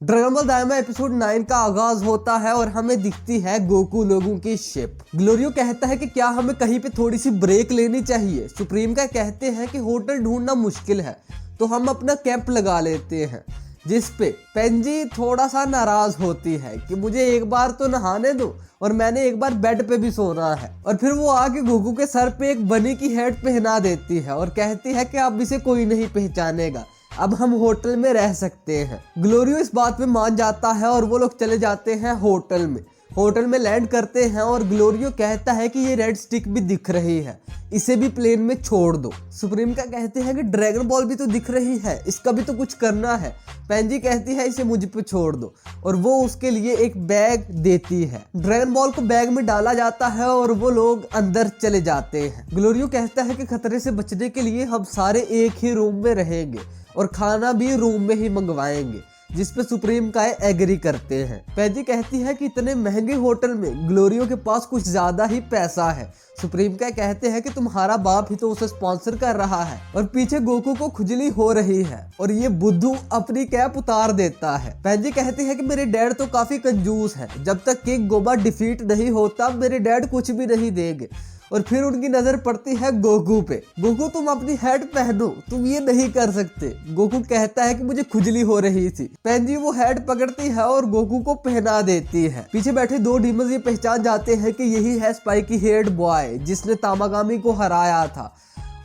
Dragon ball दाइमा episode 9 का आगाज होता है और हमें दिखती है गोकू लोगों की शिप। ग्लोरियो कहता है कि क्या हमें कहीं पे थोड़ी सी ब्रेक लेनी चाहिए। सुप्रीम का कहते हैं कि होटल ढूंढना मुश्किल है तो हम अपना कैंप लगा लेते हैं, जिस पे पेंजी थोड़ा सा नाराज होती है कि मुझे एक बार तो नहाने दो और मैंने एक बार बेड पे भी सोना है। और फिर वो आके गोकू के सर पे एक बनी की हेड पहना देती है और कहती है कि अब इसे कोई नहीं पहचानेगा, अब हम होटल में रह सकते हैं। ग्लोरियो इस बात पे मान जाता है और वो लोग चले जाते हैं होटल में लैंड करते हैं और ग्लोरियो कहता है कि ये रेड स्टिक भी दिख रही है, इसे भी प्लेन में छोड़ दो। सुप्रीम का कहते हैं कि ड्रैगन बॉल भी तो दिख रही है, इसका भी तो कुछ करना है। पेंजी कहती है इसे मुझ पे छोड़ दो और वो उसके लिए एक बैग देती है। ड्रैगन बॉल को बैग में डाला जाता है और वो लोग अंदर चले जाते हैं। ग्लोरियो कहता है कि खतरे से बचने के लिए हम सारे एक ही रूम में रहेंगे और खाना भी रूम में ही मंगवाएंगे, जिस पे सुप्रीम काय एग्री करते हैं। पेंजी कहती है कि इतने महंगे होटल में ग्लोरियो के पास कुछ ज्यादा ही पैसा है। सुप्रीम काय कहते हैं कि तुम्हारा बाप ही तो उसे स्पॉन्सर कर रहा है। और पीछे गोकू को खुजली हो रही है और ये बुद्धू अपनी कैप उतार देता है। पेंजी कहती है कि मेरे डैड तो काफी कंजूस है, जब तक किंग गोबा डिफीट नहीं होता मेरे डैड कुछ भी नहीं देंगे। और फिर उनकी नजर पड़ती है गोकू पे। गोकू तुम अपनी हेड पहनो, तुम ये नहीं कर सकते। गोकू कहता है कि मुझे खुजली हो रही थी। पेंजी वो हेड पकड़ती है और गोकू को पहना देती है। पीछे बैठे दो डीमंस ये पहचान जाते हैं कि यही है स्पाइकी हेड बॉय जिसने तामागामी को हराया था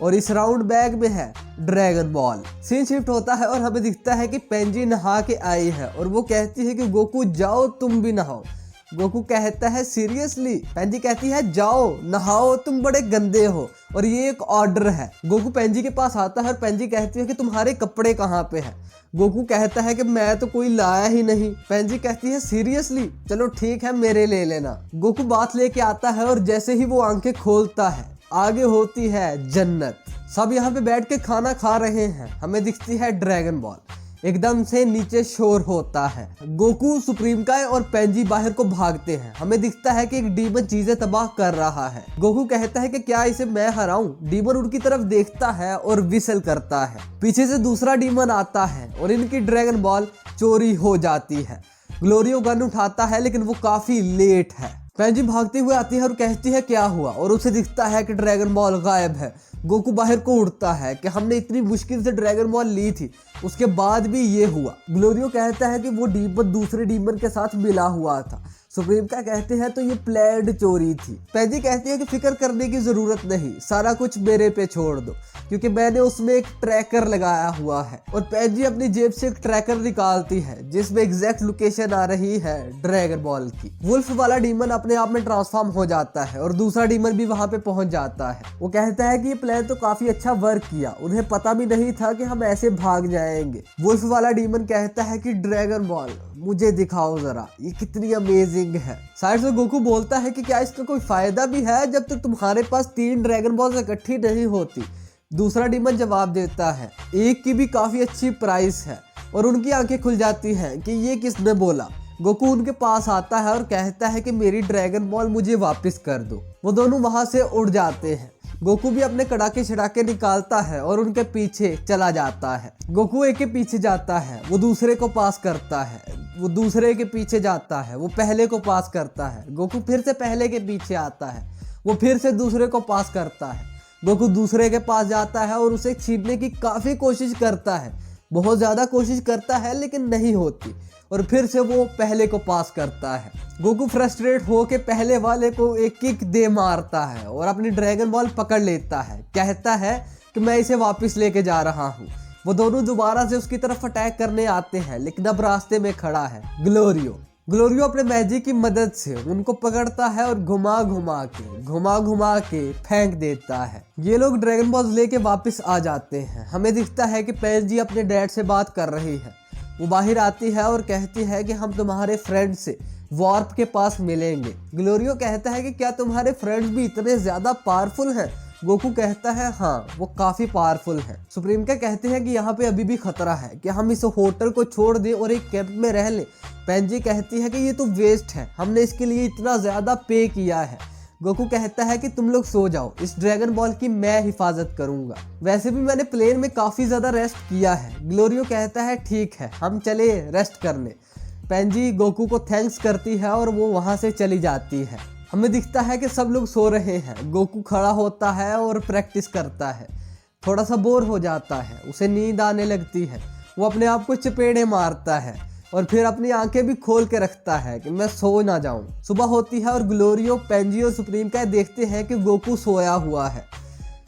और इस राउंड बैग में है ड्रैगन बॉल। सीन शिफ्ट होता है और हमें दिखता है कि पेंजी नहा के आई है और वो कहती है कि गोकू जाओ तुम भी नहाओ। गोकू कहता है सीरियसली? पेंजी कहती है जाओ नहाओ, तुम बड़े गंदे हो और ये एक ऑर्डर है। गोकू पेंजी के पास आता है और पेंजी कहती है कि तुम्हारे कपड़े कहाँ पे हैं। गोकू कहता है कि मैं तो कोई लाया ही नहीं। पेंजी कहती है सीरियसली? चलो ठीक है मेरे ले लेना। गोकू बात लेके आता है और जैसे ही वो आंखें खोलता है आगे होती है जन्नत। सब यहाँ पे बैठ के खाना खा रहे हैं। हमें दिखती है ड्रैगन बॉल। एकदम से नीचे शोर होता है। गोकू, सुप्रीम काय और पेंजी बाहर को भागते हैं। हमें दिखता है कि एक डीमन चीजें तबाह कर रहा है। गोकू कहता है कि क्या इसे मैं हराऊं? डीमन उनकी तरफ देखता है और विसल करता है। पीछे से दूसरा डीमन आता है और इनकी ड्रैगन बॉल चोरी हो जाती है। ग्लोरियो गन उठाता है लेकिन वो काफी लेट है। पेंजी भागते हुए आती है और कहती है क्या हुआ, और उसे दिखता है कि ड्रैगन बॉल गायब है। गोकू बाहर को उड़ता है कि हमने इतनी मुश्किल से ड्रैगन बॉल ली थी, उसके बाद भी ये हुआ। ग्लोरियो कहता है कि वो डीमन दूसरे डीमन के साथ मिला हुआ था। सुप्रीम का कहते हैं तो ये प्लान्ड चोरी थी। पेंजी कहती है कि फिक्र करने की जरूरत नहीं, सारा कुछ मेरे पे छोड़ दो क्योंकि मैंने उसमें एक ट्रैकर लगाया हुआ है। और पेंजी अपनी जेब से एक ट्रैकर निकालती है जिसमें एग्जैक्ट लोकेशन आ रही है ड्रैगन बॉल की। वुल्फ वाला डीमन अपने आप में ट्रांसफॉर्म हो जाता है और दूसरा डीमन भी वहां पे पहुंच जाता है। वो कहता है कि ये प्लान तो काफी अच्छा वर्क किया, उन्हें पता भी नहीं था कि हम ऐसे भाग जाएंगे। वुल्फ वाला डीमन कहता है कि ड्रैगन बॉल मुझे दिखाओ जरा, ये कितनी अमेजिंग है। साइड से गोकू बोलता है कि क्या इसका कोई फायदा भी है जब तक तुम्हारे पास 3 ड्रैगन बॉल्स इकट्ठी नहीं होती। दूसरा डीमन जवाब देता है एक की भी काफी अच्छी प्राइस है। और उनकी आंखें खुल जाती हैं कि ये किसने बोला। गोकू उनके पास आता है और कहता है कि मेरी ड्रैगन बॉल मुझे वापस कर दो। वो दोनों वहां से उड़ जाते हैं। गोकू भी अपने कड़ाके छिड़ाके निकालता है और उनके पीछे चला जाता है। गोकू एक के पीछे जाता है, वो दूसरे को पास करता है, वो दूसरे के पीछे जाता है, वो पहले को पास करता है। गोकू फिर से पहले के पीछे आता है, वो फिर से दूसरे को पास करता है। गोकू दूसरे के पास जाता है और उसे छीनने की काफी कोशिश करता है, बहुत ज्यादा कोशिश करता है लेकिन नहीं होती। और फिर से वो पहले को पास करता है। गोकू फ्रस्ट्रेट होके पहले वाले को एक किक दे मारता है और अपनी ड्रैगन बॉल पकड़ लेता है। कहता है कि मैं इसे वापस लेके जा रहा हूँ। वो दोनों दोबारा से उसकी तरफ अटैक करने आते हैं लेकिन अब रास्ते में खड़ा है ग्लोरियो अपने मैजिक की मदद से उनको पकड़ता है और घुमा घुमा के फेंक देता है। ये लोग ड्रैगन बॉल्स लेके वापस आ जाते हैं। हमें दिखता है कि पेंजी अपने डैड से बात कर रही है। वो बाहर आती है और कहती है कि हम तुम्हारे फ्रेंड से वार्प के पास मिलेंगे। ग्लोरियो कहता है कि क्या तुम्हारे फ्रेंड्स भी इतने ज्यादा पावरफुल हैं? गोकू कहता है हाँ वो काफी पावरफुल है। सुप्रीम का कहते हैं कि यहाँ पे अभी भी खतरा है कि हम इस होटल को छोड़ दें और एक कैंप में रह लें। पेंजी कहती है कि ये तो वेस्ट है, हमने इसके लिए इतना ज्यादा पे किया है। गोकू कहता है कि तुम लोग सो जाओ, इस ड्रैगन बॉल की मैं हिफाजत करूंगा। वैसे भी मैंने प्लेन में काफी ज्यादा रेस्ट किया है। ग्लोरियो कहता है ठीक है, हम चले रेस्ट करने। पेंजी गोकू को थैंक्स करती है और वो वहां से चली जाती है। हमें दिखता है कि सब लोग सो रहे हैं। गोकू खड़ा होता है और प्रैक्टिस करता है। थोड़ा सा बोर हो जाता है, उसे नींद आने लगती है। वो अपने आप को चपेड़े मारता है और फिर अपनी आंखें भी खोल के रखता है कि मैं सो ना जाऊं। सुबह होती है और ग्लोरियो, पेंजी और सुप्रीम का देखते हैं कि गोकू सोया हुआ है।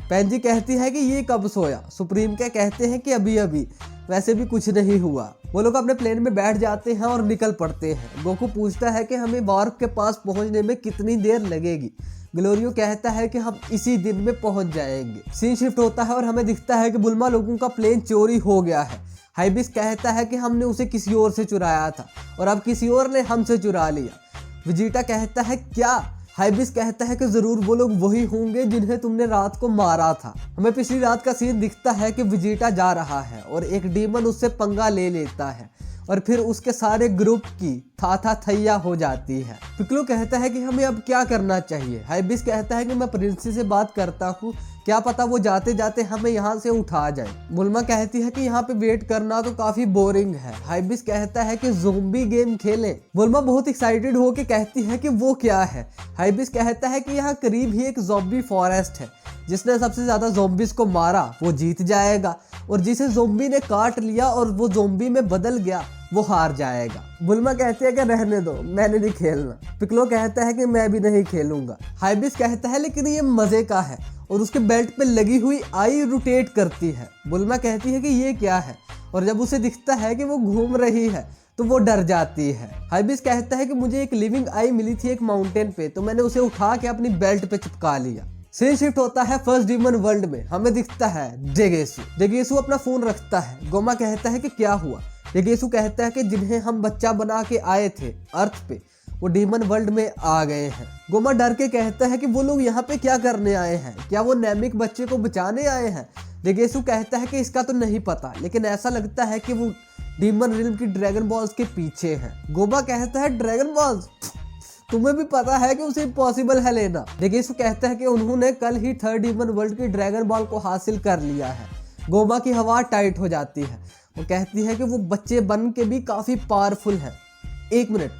पेंजी कहती है कि ये कब सोया। सुप्रीम का कहते हैं कि अभी अभी, वैसे भी कुछ नहीं हुआ। वो लोग अपने प्लेन में बैठ जाते हैं और निकल पड़ते हैं। गोकू पूछता है कि हमें वार्प के पास पहुंचने में कितनी देर लगेगी। ग्लोरियो कहता है कि हम इसी दिन में पहुंच जाएंगे। सीन शिफ्ट होता है और हमें दिखता है कि बुल्मा लोगों का प्लेन चोरी हो गया है। हाइबिस कहता है कि हमने उसे किसी और से चुराया था और अब किसी और ने हमसे चुरा लिया। विजिटा कहता है क्या? हाइबिस कहता है कि जरूर वो लोग वही होंगे जिन्हें तुमने रात को मारा था। हमें पिछली रात का सीन दिखता है कि विजिटा जा रहा है और एक डीमन उससे पंगा ले लेता है और फिर उसके सारे ग्रुप की था थैया हो जाती है। पिक्लो कहता है कि हमें अब क्या करना चाहिए। हाइबिस कहता है कि मैं प्रिंसी से बात करता हूँ, क्या पता वो जाते जाते हमें यहाँ से उठा जाए। बुल्मा कहती है कि यहाँ पे वेट करना तो काफी बोरिंग है। हाइबिस कहता है कि ज़ोंबी गेम खेलें। बुल्मा बहुत एक्साइटेड होके कहती है कि वो क्या है। हाइबिस कहता है कि यहाँ करीब ही एक ज़ॉम्बी फॉरेस्ट है, जिसने सबसे ज्यादा ज़ॉम्बीज को मारा वो जीत जाएगा और जिसे ज़ॉम्बी ने काट लिया और वो ज़ॉम्बी में बदल गया वो हार जाएगा। बुल्मा कहती है कि रहने दो, मैंने नहीं खेलना। पिक्लो कहता है कि मैं भी नहीं खेलूंगा। हाइबिस कहता है लेकिन ये मजे का है और उसके बेल्ट पे लगी हुई आई रोटेट करती है। बुल्मा कहती है कि ये क्या है और जब उसे दिखता है कि वो घूम रही है तो वो डर जाती है। हाइबिस कहता है कि मुझे एक लिविंग आई मिली थी एक माउंटेन पे, तो मैंने उसे उठा के अपनी बेल्ट पे चिपका लिया। सीन शिफ्ट होता है फर्स्ट डीमन वर्ल्ड में। हमें दिखता है डेगेसु अपना फोन रखता है। गोमा कहता है कि क्या हुआ। डेगेसु कहता है कि जिन्हें हम बच्चा बना के आए थे अर्थ पे, वो डीमन वर्ल्ड में आ गए हैं। गोमा डर के कहता है कि वो लोग यहाँ पे क्या करने आए हैं, क्या वो नेमिक बच्चे को बचाने आए हैं। डेगेसु कहता है कि इसका तो नहीं पता, लेकिन ऐसा लगता है कि वो डीमन रिल्म की ड्रैगन बॉल्स के पीछे हैं। गोमा कहता है ड्रैगन बॉल्स, तुम्हें भी पता है कि उसे इम्पॉसिबल है लेना। डेगेसु कहता है कि उन्होंने कल ही थर्ड डीमन वर्ल्ड की ड्रैगन बॉल को हासिल कर लिया है। गोमा की हवा टाइट हो जाती है। वो कहती है कि वो बच्चे बन के भी काफी पावरफुल है। एक मिनट,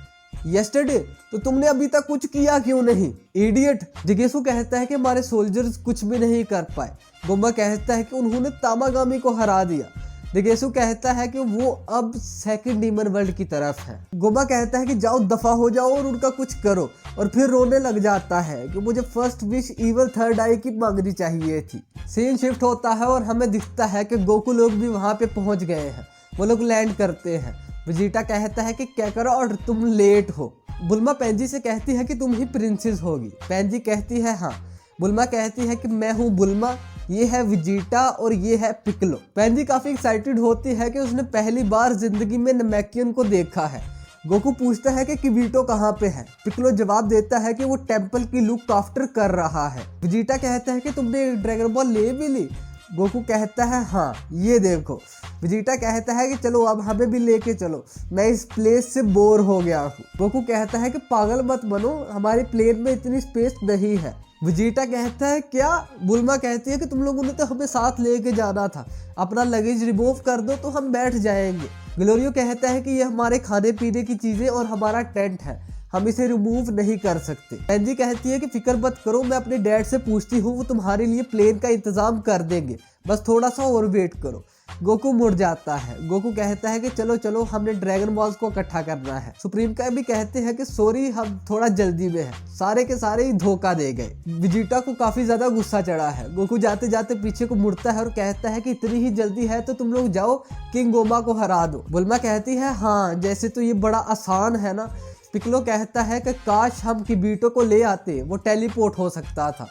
यस्टरडे तो तुमने अभी तक कुछ किया क्यों नहीं, इडियट। डेगेसु कहता है कि हमारे सोल्जर्स कुछ भी नहीं कर पाए। गोमा कहता है कि उन्होंने तामागामी को हरा दिया। डेगेसु कहता है कि वो अब सेकंड डीमन वर्ल्ड की तरफ है। गोमा कहता है कि जाओ दफा हो जाओ और उनका कुछ करो, और फिर रोने लग जाता है कि मुझे फर्स्ट विश इवल थर्ड आई की मांगनी चाहिए थी। सीन शिफ्ट होता है और हमें दिखता है कि गोकू लोग भी वहां पे पहुंच गए हैं। वो लोग लैंड करते हैं। विजिटा कहता है कि क्या करो और तुम लेट हो। बुल्मा पेंजी से कहती है कि तुम ही प्रिंसेस होगी। पेंजी कहती है हाँ। बुल्मा कहती है कि मैं हूँ बुल्मा, ये है विजिटा और ये है पिक्लो। पेंजी काफी एक्साइटेड होती है कि उसने पहली बार जिंदगी में नमैकियन को देखा है। गोकू पूछता है कि किबीटो कहाँ पे है। पिक्लो जवाब देता है कि वो टेंपल की लुक आफ्टर कर रहा है। विजिटा कहता है कि तुमने ड्रैगन बॉल ले भी ली। गोकू कहता है हाँ, ये देखो। विजिटा कहता है कि चलो अब हमें भी लेके चलो, मैं इस प्लेस से बोर हो गया हूँ। गोकू कहता है कि पागल मत बनो, हमारे प्लेन में इतनी स्पेस नहीं है। विजिटा कहता है क्या? बुल्मा कहती है कि तुम लोगों ने तो हमें साथ लेके जाना था, अपना लगेज रिमूव कर दो तो हम बैठ जाएंगे। ग्लोरियो कहता है कि ये हमारे खाने पीने की चीजें और हमारा टेंट है, हम इसे रिमूव नहीं कर सकते। पेंजी कहती है कि फिक्र मत करो, मैं अपने डैड से पूछती हूँ, वो तुम्हारे लिए प्लेन का इंतजाम कर देंगे, बस थोड़ा सा और वेट करो। गोकू मुड़ जाता है। गोकू कहता है कि चलो चलो, हमने ड्रैगन बॉल्स को इकट्ठा करना है। सुप्रीम का भी कहते हैं कि सॉरी, हम थोड़ा जल्दी में हैं, सारे के सारे ही धोखा दे गए। विजिटा को काफी ज्यादा गुस्सा चढ़ा है। गोकू जाते जाते पीछे को मुड़ता है और कहता है कि इतनी ही जल्दी है तो तुम लोग जाओ, किंग गोमा को हरा दो। बुल्मा कहती है हाँ, जैसे तो ये बड़ा आसान है ना। पिक्लो कहता है कि काश हम किबीटो को ले आते, वो टेलीपोर्ट हो सकता था।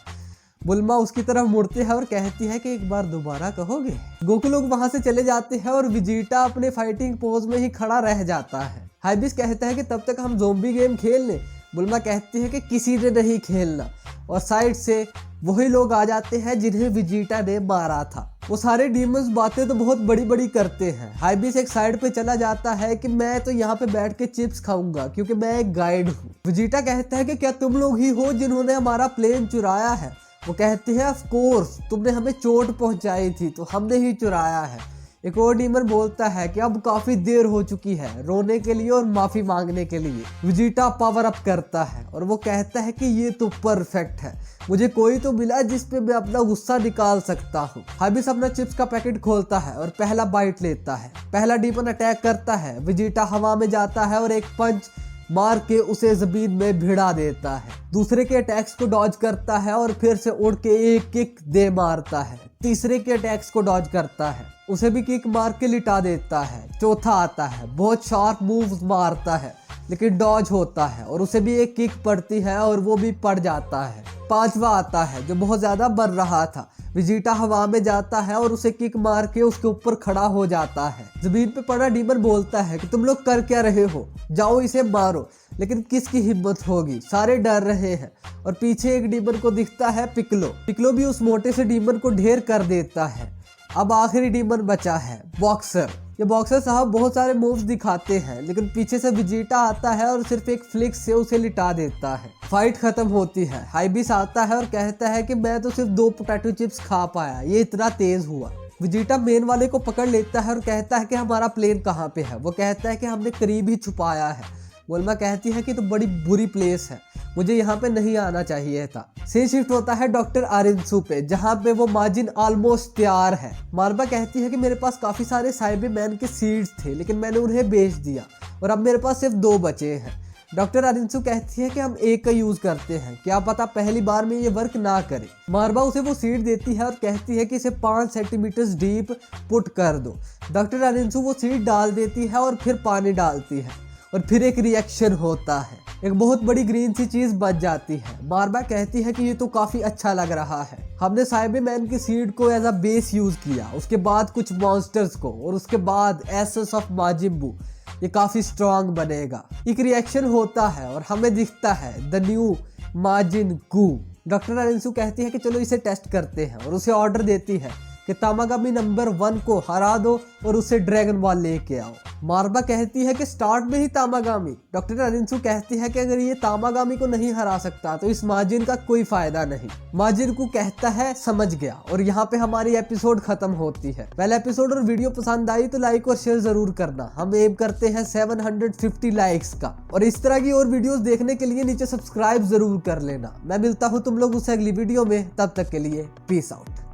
बुल्मा उसकी तरफ मुड़ती है और कहती है कि एक बार दोबारा कहोगे। गोकू लोग वहां से चले जाते हैं और विजिटा अपने फाइटिंग पोज में ही खड़ा रह जाता है। हाइबिस कहता है कि तब तक हम ज़ोंबी गेम खेल लें। बुल्मा कहती है कि किसी ने नहीं खेलना, और साइड से वही लोग आ जाते हैं जिन्हें विजिटा ने मारा था। वो सारे डीमंस बातें तो बहुत बड़ी बड़ी करते हैं। हाइबिस एक साइड पे चला जाता है कि मैं तो यहाँ पे बैठ के चिप्स खाऊंगा क्योंकि मैं एक गाइड हूँ। वेजिटा कहता है कि क्या तुम लोग ही हो जिन्होंने हमारा प्लेन चुराया है? वो कहते हैं ऑफ कोर्स, तुमने हमें चोट पहुंचाई थी तो हमने ही चुराया है। एक और डीमन बोलता है कि अब काफी देर हो चुकी है रोने के लिए और माफी मांगने के लिए। वेजिटा पावर अप करता है और वो कहता है कि ये तो परफेक्ट है, मुझे कोई तो मिला जिस पे मैं अपना गुस्सा निकाल सकता हूँ। हाइबिस अपना चिप्स का पैकेट खोलता है और पहला बाइट लेता है। पहला डीमन अटैक करता है। वेजिटा हवा में जाता है और एक पंच मार के उसे जमीन में भिड़ा देता है। दूसरे के अटैक्स को डॉज करता है और फिर से उड़ के एक किक दे मारता है। तीसरे के अटैक्स को डॉज करता है, उसे भी किक मार के लिटा देता है। चौथा आता है, बहुत शार्प मूव्स मारता है लेकिन डॉज होता है और उसे भी एक किक पड़ती है और वो भी पड़ जाता है। पांचवा आता है जो बहुत ज्यादा बढ़ रहा था। वेजिटा हवा में जाता है और उसे किक मार के उसके ऊपर खड़ा हो जाता है। जमीन पे पड़ा डीमन बोलता है कि तुम लोग कर क्या रहे हो, जाओ इसे मारो। लेकिन किसकी हिम्मत होगी, सारे डर रहे हैं और पीछे एक डीमन को दिखता है पिकलो। पिकलो भी उस मोटे से डीमन को ढेर कर देता है। अब आखिरी डीमन बचा है बॉक्सर। ये बॉक्सर साहब बहुत सारे मूव्स दिखाते हैं लेकिन पीछे से वेजिटा आता है और सिर्फ एक फ्लिक से उसे लिटा देता है। फाइट खत्म होती है। हाइबिस आता है और कहता है कि मैं तो सिर्फ 2 पोटैटो चिप्स खा पाया, ये इतना तेज हुआ। वेजिटा मेन वाले को पकड़ लेता है और कहता है कि हमारा प्लेन कहाँ पे है? वो कहता है कि हमने करीब ही छुपाया है। वोल्मा कहती है कि तो बड़ी बुरी प्लेस है, मुझे यहाँ पे नहीं आना चाहिए था। सीन शिफ्ट होता है डॉक्टर आरिंसू पे जहाँ पे वो माजिन ऑलमोस्ट तैयार है। मार्बा कहती है कि मेरे पास काफी सारे साइबरमैन के सीड्स थे लेकिन मैंने उन्हें बेच दिया और अब मेरे पास सिर्फ 2 बचे हैं। डॉक्टर आरिंसू कहती है कि हम एक का यूज करते हैं, क्या पता पहली बार में ये वर्क ना करे। मार्बा उसे वो सीड देती है और कहती है कि इसे 5 सेंटीमीटर डीप पुट कर दो। डॉक्टर आरिंसू वो सीड डाल देती है और फिर पानी डालती है और फिर एक रिएक्शन होता है, एक बहुत बड़ी ग्रीन सी चीज बच जाती है। मार्बा कहती है कि ये तो काफी अच्छा लग रहा है, हमने साइबरमैन की सीड को एज अ बेस यूज किया, उसके बाद कुछ मॉन्स्टर्स को और उसके बाद एसेंस ऑफ माजिन बू, ये काफी स्ट्रांग बनेगा। एक रिएक्शन होता है और हमें दिखता है द न्यू माजिन गू। डॉक्टर आरिंसू कहती है कि चलो इसे टेस्ट करते हैं और उसे ऑर्डर देती है कि तामागामी नंबर 1 को हरा दो और उसे ड्रैगन बॉल लेके आओ। मार्बा कहती है कि स्टार्ट में ही तामागामी। डॉक्टर आरिंसू कहती है कि अगर ये तामागामी को नहीं हरा सकता तो इस माजिन का कोई फायदा नहीं। माजिन को कहता है समझ गया और यहाँ पे हमारी एपिसोड खत्म होती है। पहला एपिसोड और वीडियो पसंद आई तो लाइक और शेयर जरूर करना। हम एम करते हैं 750 लाइक्स का और इस तरह की और वीडियोस देखने के लिए नीचे सब्सक्राइब जरूर कर लेना। मैं मिलता हूँ तुम लोग उससे अगली वीडियो में, तब तक के लिए पीस आउट।